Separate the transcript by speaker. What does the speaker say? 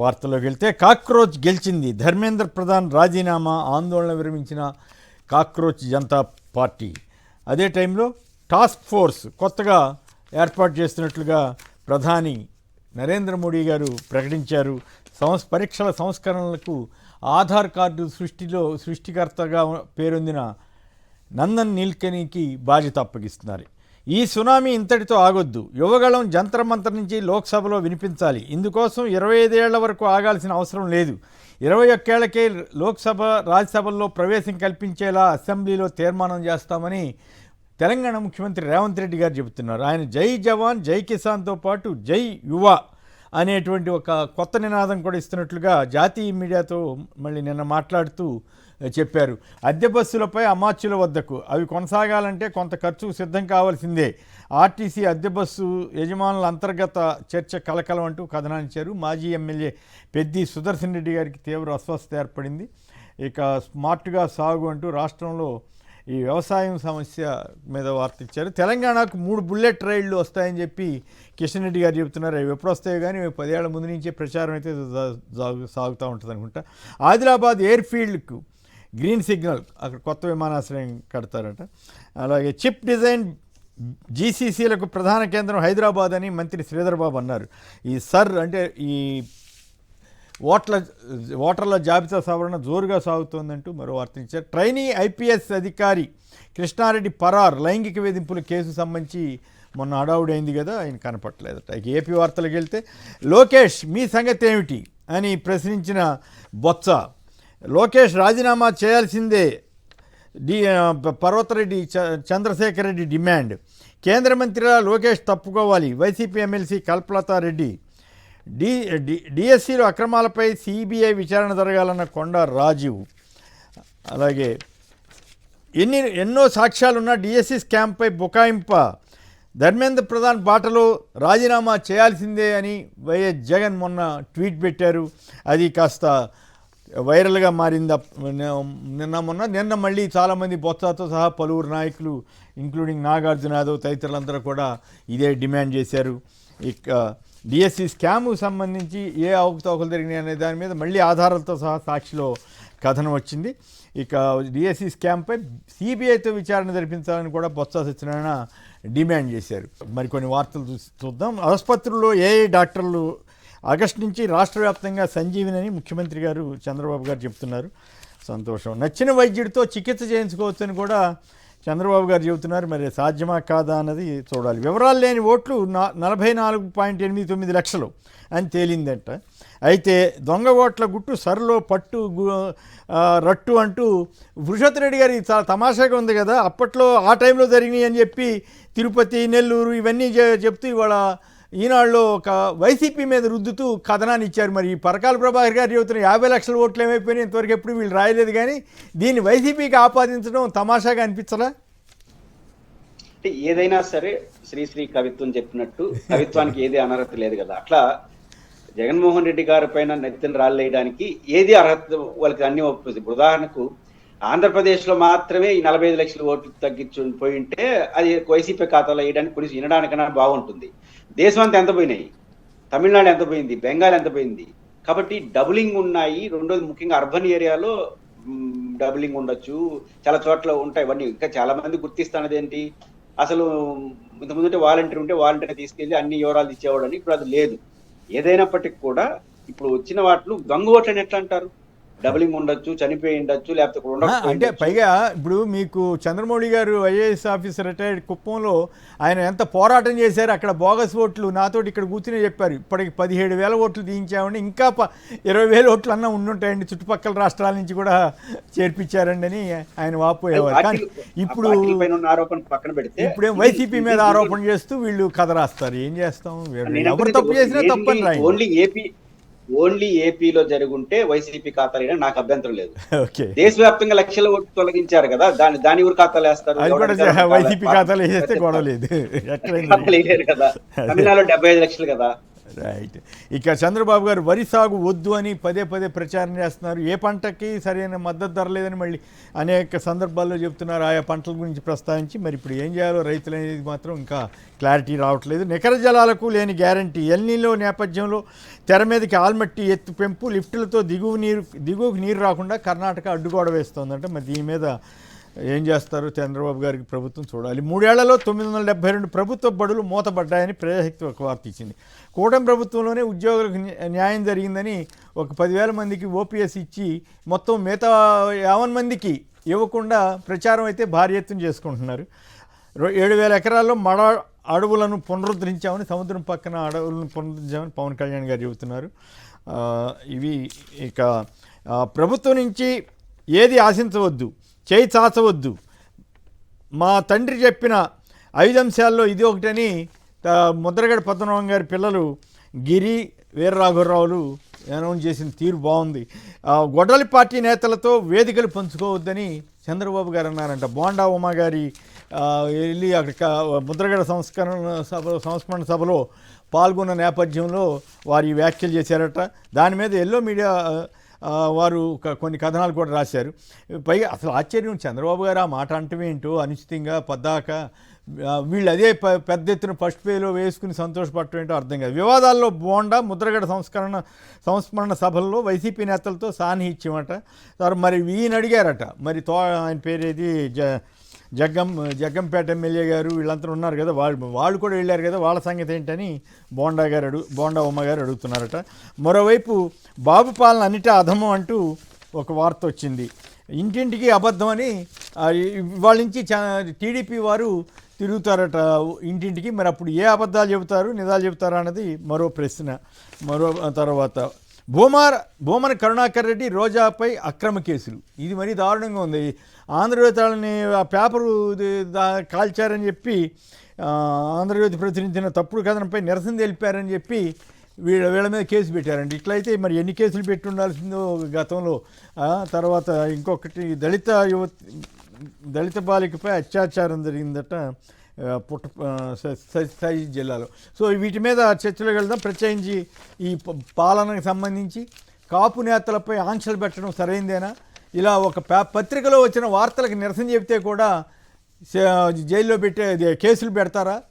Speaker 1: వార్తల్లోకి వెళ్తే కాక్రోచ్ గెలిచింది, ధర్మేంద్ర ప్రధాన్ రాజీనామా, ఆందోళన విరమించిన కాక్రోచ్ జనతా పార్టీ. అదే టైంలో టాస్క్ ఫోర్స్ కొత్తగా ఏర్పాటు చేస్తున్నట్లుగా ప్రధాని నరేంద్ర మోడీ గారు ప్రకటించారు. పరీక్షల సంస్కరణలకు ఆధార్ కార్డు సృష్టికర్తగా పేరొందిన నందన్ నీల్కనీకి బాధ్యత అప్పగిస్తున్నారు. ఈ సునామీ ఇంతటితో ఆగొద్దు, యువగళం జంతర్ మంతర్ నుంచి లోక్సభలో వినిపించాలి. ఇందుకోసం 25 ఏళ్ల వరకు ఆగాల్సిన అవసరం లేదు. 21 ఏళ్లకే లోక్సభ రాజ్యసభల్లో ప్రవేశం కల్పించేలా అసెంబ్లీలో తీర్మానం చేస్తామని తెలంగాణ ముఖ్యమంత్రి రేవంత్ రెడ్డి గారు చెబుతున్నారు. ఆయన జై జవాన్ జై కిసాన్తో పాటు జై యువ అనేటువంటి ఒక కొత్త నినాదం కూడా ఇస్తున్నట్లుగా జాతీయ మీడియాతో మళ్ళీ నిన్న మాట్లాడుతూ చెప్పారు. అద్దె బస్సులపై అమాత్యుల వద్దకు అవి కొనసాగాలంటే కొంత ఖర్చుకు సిద్ధం కావాల్సిందే. ఆర్టీసీ అద్దె బస్సు యజమానుల అంతర్గత చర్చ కలకలం అంటూ కథనానిచ్చారు. మాజీ ఎమ్మెల్యే పెద్ది సుదర్శన్ రెడ్డి గారికి తీవ్ర అస్వస్థత ఏర్పడింది. ఇక స్మార్ట్గా సాగు అంటూ రాష్ట్రంలో ఈ వ్యవసాయం సమస్య మీద వార్త ఇచ్చారు. తెలంగాణకు 3 బుల్లెట్ రైళ్లు వస్తాయని చెప్పి కిషన్ రెడ్డి గారు చెబుతున్నారు. అవి ఎప్పుడు వస్తాయో కానీ 10 ఏళ్ల ముందు నుంచే ప్రచారం అయితే సాగుతూ ఉంటుంది అనుకుంటా. ఆదిలాబాద్ ఎయిర్ ఫీల్డ్కు గ్రీన్ సిగ్నల్, అక్కడ కొత్త విమానాశ్రయం కడతారట. అలాగే చిప్ డిజైన్ జీసీసీలకు ప్రధాన కేంద్రం హైదరాబాద్ అని మంత్రి శ్రీధర్ బాబు అన్నారు. ఈ అంటే ఈ ఓటర్ల జాబితా సవరణ జోరుగా సాగుతోందంటూ మరో వార్త ఇచ్చారు. ట్రైనీ ఐపీఎస్ అధికారి కృష్ణారెడ్డి పరార్, లైంగిక వేధింపుల కేసు సంబంధించి మొన్న హడావుడి అయింది కదా, ఆయన కనపట్టలేదట. ఇక ఏపీ వార్తలకు వెళ్తే లోకేష్ మీ సంగతి ఏమిటి అని ప్రశ్నించిన బొత్స, లోకేష్ రాజీనామా చేయాల్సిందే పర్వతరెడ్డి చంద్రశేఖర్ రెడ్డి డిమాండ్. కేంద్ర మంత్రిగా లోకేష్ తప్పుకోవాలి, వైసీపీ ఎమ్మెల్సీ కల్పలతారెడ్డి. డిఎస్సీలో అక్రమాలపై సిబిఐ విచారణ జరగాలన్న కొండ రాజీవ్. అలాగే ఎన్నో సాక్ష్యాలున్న డిఎస్సీ స్కామ్పై బుకాయింప, ధర్మేంద్ర ప్రధాన్ బాటలో రాజీనామా చేయాల్సిందే అని వైఎస్ జగన్ మొన్న ట్వీట్ పెట్టారు. అది కాస్త వైరల్గా మారింది నిన్న మళ్ళీ చాలామంది బొత్సతో సహా పలువురు నాయకులు ఇంక్లూడింగ్ నాగార్జున యాదవ్ తదితరులందరూ కూడా ఇదే డిమాండ్ చేశారు. ఇక డిఎస్సీ స్కామ్కు సంబంధించి ఏ అవకతవకలు జరిగినాయి అనే దాని మీద మళ్ళీ ఆధారాలతో సహా సాక్షిలో కథనం వచ్చింది. ఇక డిఎస్సీ స్కామ్పై సిబిఐతో విచారణ జరిపించాలని కూడా బొత్స సత్యనారాయణ డిమాండ్ చేశారు. మరికొన్ని వార్తలు చూద్దాం. ఆసుపత్రుల్లో ఏఐ డాక్టర్లు ఆగస్టు నుంచి రాష్ట్ర వ్యాప్తంగా సంజీవిని అని ముఖ్యమంత్రి గారు చంద్రబాబు గారు చెప్తున్నారు. సంతోషం. నచ్చిన వైద్యుడితో చికిత్స చేయించుకోవచ్చని కూడా చంద్రబాబు గారు చెబుతున్నారు. మరి సాధ్యమా కాదా అన్నది చూడాలి. వివరాలు లేని ఓట్లు 44.89 లక్షలు అని తేలిందంట. అయితే దొంగ ఓట్ల గుట్టు సరిలో రట్టు అంటూ వృషత్ రెడ్డి గారి చాలా తమాషాగా ఉంది కదా, అప్పట్లో ఆ టైంలో జరిగినాయి అని చెప్పి తిరుపతి, నెల్లూరు ఇవన్నీ చెప్తూ ఇవాళ ఈనాడులో ఒక వైసీపీ మీద రుద్దుతూ కథనాన్ని ఇచ్చారు. మరి పరకాల ప్రభాకర్ గారు చెబుతున్న 50 లక్షల ఓట్లు ఏమైపోయినాయి ఇంతవరకు ఎప్పుడు వీళ్ళు రాయలేదు. కానీ దీన్ని వైసీపీకి ఆపాదించడం తమాషాగా అనిపించరా?
Speaker 2: అంటే ఏదైనా సరే శ్రీశ్రీ కవిత్వం చెప్పినట్టు కవిత్వానికి ఏది అనర్హత లేదు కదా. అట్లా జగన్మోహన్ రెడ్డి గారి పైన నెత్తిన రాళ్ళేయడానికి ఏది అర్హత వాళ్ళకి అన్ని ఒప్పుతుంది. ఇప్పుడు ఉదాహరణకు ఆంధ్రప్రదేశ్లో మాత్రమే ఈ 45 లక్షల ఓట్లు తగ్గించు పోయి ఉంటే అది వైసీపీ ఖాతాలో వేయడానికి కొంచెం వినడానికన్నా బాగుంటుంది. దేశం అంతా ఎంత పోయినాయి, తమిళనాడు ఎంత పోయింది, బెంగాల్ ఎంత పోయింది. కాబట్టి డబులింగ్ ఉన్నాయి. రెండోది ముఖ్యంగా అర్బన్ ఏరియాలో డబులింగ్ ఉండొచ్చు, చాలా చోట్ల ఉంటాయి. ఇవన్నీ ఇంకా చాలా మంది గుర్తిస్తున్నది ఏంటి, అసలు ఇంతకుముందు వాలంటీర్ ఉంటే వాలంటీర్ తీసుకెళ్లి అన్ని వివరాలు ఇచ్చేవాడు అని, ఇప్పుడు అది లేదు. ఏదైనప్పటికీ కూడా ఇప్పుడు వచ్చిన వాటిలో దొంగ ఓట్లని ఎట్లా అంటారు? డబులింగ్ ఉండొచ్చు, చనిపోయి ఉండొచ్చు, లేకపోతే
Speaker 1: అంటే పైగా ఇప్పుడు మీకు చంద్రమౌళి గారు ఐఏఎస్ ఆఫీసర్ రిటైర్డ్ కుప్పంలో ఆయన ఎంత పోరాటం చేశారు. అక్కడ బోగస్ ఓట్లు నాతోటి ఇక్కడ కూర్చునే చెప్పారు. ఇప్పటికి 17,000 ఓట్లు తీయించామండి, ఇంకా 20,000 ఓట్లు అన్నా ఉండుంటాయండి, చుట్టుపక్కల రాష్ట్రాల నుంచి కూడా చేర్పించారండి అని ఆయన వాపోయేవారు. కానీ ఇప్పుడు ఇప్పుడేం వైసీపీ మీద ఆరోపణ చేస్తూ వీళ్ళు కథ రాస్తారు. ఏం చేస్తాం, ఎవరు తప్పు చేసినా తప్పని రాయి.
Speaker 2: ఓన్లీ ఏపీలో జరుగుంటే వైసీపీ ఖాతాలు నాకు అభ్యంతరం లేదు. దేశవ్యాప్తంగా లక్షల ఓట్లు తొలగించారు కదా, దాని ఊరు ఖాతాలు వేస్తారు.
Speaker 1: వైసీపీ ఖాతాలు వేసేస్తే గొడవ లేదు
Speaker 2: కదా. తమిళనాడులో 75 లక్షలు కదా,
Speaker 1: రైట్. ఇక చంద్రబాబు గారు వరి సాగు వద్దు అని పదే పదే ప్రచారం చేస్తున్నారు. ఏ పంటకి సరైన మద్దతు ధర లేదని మళ్ళీ అనేక సందర్భాల్లో చెప్తున్నారు. ఆయా పంటల గురించి ప్రస్తావించి మరి ఇప్పుడు ఏం చేయాలో రైతులు అనేది మాత్రం ఇంకా క్లారిటీ రావట్లేదు. నికర జలాలకు లేని గ్యారంటీ. ఎల్నీలో నేపథ్యంలో తెర మీదకి ఆల్మట్టి ఎత్తు పెంపు, లిఫ్టులతో దిగువకు నీరు రాకుండా కర్ణాటక అడ్డుగోడ వేస్తోందంటే మరి దీని మీద ఏం చేస్తారు చంద్రబాబు గారికి ప్రభుత్వం చూడాలి. 3 ఏళ్లలో 972 ప్రభుత్వ బడులు మూతపడ్డాయని ప్రజాశక్తి ఒక వార్త ఇచ్చింది. కూటమి ప్రభుత్వంలోనే ఉద్యోగులకు న్యాయం జరిగిందని ఒక 10,000 మందికి ఓపీఎస్ ఇచ్చి మొత్తం మిగతా 50 మందికి ఇవ్వకుండా ప్రచారం అయితే భారీ ఎత్తున చేసుకుంటున్నారు. 7,000 ఎకరాల్లో అడవులను పునరుద్ధరించామని, సముద్రం పక్కన అడవులను పునరుద్ధరించామని పవన్ కళ్యాణ్ గారు చెబుతున్నారు. ఇవి ఇక ప్రభుత్వం నుంచి ఏది ఆశించవద్దు, చేయి చాచవద్దు, మా తండ్రి చెప్పిన 5 అంశాల్లో ఇది ఒకటని ముద్రగడ పద్మనాభం గారి పిల్లలు గిరి వీరరాఘవరావులు అనౌన్స్ చేసిన తీరు బాగుంది. గొడ్డలి పార్టీ నేతలతో వేదికలు పంచుకోవద్దని చంద్రబాబు గారు అన్నారంట. బోండా ఉమా గారి వెళ్ళి అక్కడ ముద్రగడ సంస్మరణ సభలో పాల్గొన్న నేపథ్యంలో వారి వ్యాఖ్యలు చేశారట. దాని మీద ఎల్లో మీడియా వారు కొన్ని కథనాలు కూడా రాశారు. పైగా అసలు ఆశ్చర్యం, చంద్రబాబు గారు ఆ మాట అంటమేంటో అనుచితంగా పద్దాక వీళ్ళు అదే పెద్ద ఎత్తున ఫస్ట్ పేలో వేసుకుని సంతోషపడటం ఏంటో అర్థం కాదు. వివాదాల్లో బోండా ముద్రగడ సంస్మరణ సభల్లో వైసీపీ నేతలతో సాన్నిహిత్యమట. మరి ఈయన అడిగారట, మరి ఆయన పేరేది జగ్గంపేట ఎమ్మెల్యే గారు వీళ్ళంతా ఉన్నారు కదా, వాళ్ళు కూడా వెళ్ళారు కదా, వాళ్ళ సంగతి ఏంటని బోండా ఉమ్మ గారు అడుగుతున్నారట. మరోవైపు బాబు పాలన అన్నిటా అధమం అంటూ ఒక వార్త వచ్చింది. ఇంటింటికి అబద్ధం అని వాళ్ళ నుంచి టీడీపీ వారు తిరుగుతారట ఇంటింటికి. మరి అప్పుడు ఏ అబద్ధాలు చెబుతారు, నిజాలు చెబుతారా అన్నది మరో ప్రశ్న. తర్వాత భూమన కరుణాకర్ రెడ్డి రోజాపై అక్రమ కేసులు. ఇది మరీ దారుణంగా ఉంది. ఆంధ్రజ్యోతి వాళ్ళని ఆ పేపరు కాల్చారని చెప్పి ఆంధ్రజ్యోతి ప్రచురించిన తప్పుడు కథనంపై నిరసన తెలిపారని చెప్పి వీళ్ళ మీద కేసు పెట్టారండి. ఇట్లయితే మరి ఎన్ని కేసులు పెట్టి ఉండాల్సిందో గతంలో. తర్వాత ఇంకొకటి దళిత బాలికపై అత్యాచారం జరిగిందట సై జిల్లాలో. సో వీటి మీద చర్చలోకి వెళ్దాం. ప్రత్యేకించి ఈ పాలనకు సంబంధించి కాపు నేతలపై ఆంక్షలు పెట్టడం సరైందేనా? ఇలా ఒక పత్రికలో వచ్చిన వార్తలకు నిరసన చెబితే కూడా జైల్లో పెట్టే కేసులు పెడతారా?